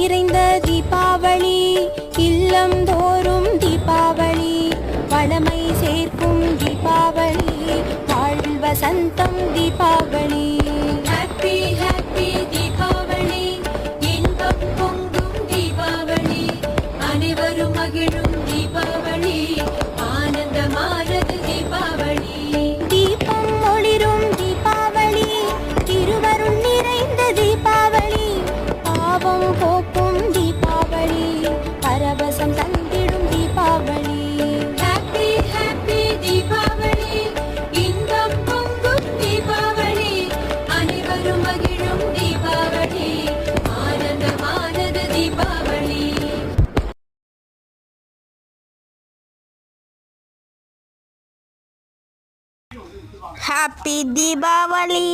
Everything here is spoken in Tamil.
நிறைந்த தீபாவளி, இல்லம் தோறும் தீபாவளி, வளமை சேர்க்கும் தீபாவளி, வாழ்வில் வசந்தம் தீபாவளி. ஹாப்பி ஹாப்பி தீபாவளி, இன்பம் பொங்கும் தீபாவளி, அனைவரும் மகிழும் தீபாவளி, ஆனந்தமானது தீபாவளி. தீபம் ஒளிரும் தீபாவளி, திருவருள் நிறைந்த தீபாவளி, பாவம் போக்கும் தீபாவளி, பரவசம் தந்திடும் தீபாவளி. ஹாப்பி ஹாப்பி தீபாவளி, இன்பம் பொங்கும் தீபாவளி, அனைவரும் மகிழும் தீபாவளி, ஆனந்தமானது தீபாவளி. Happy Deepavali!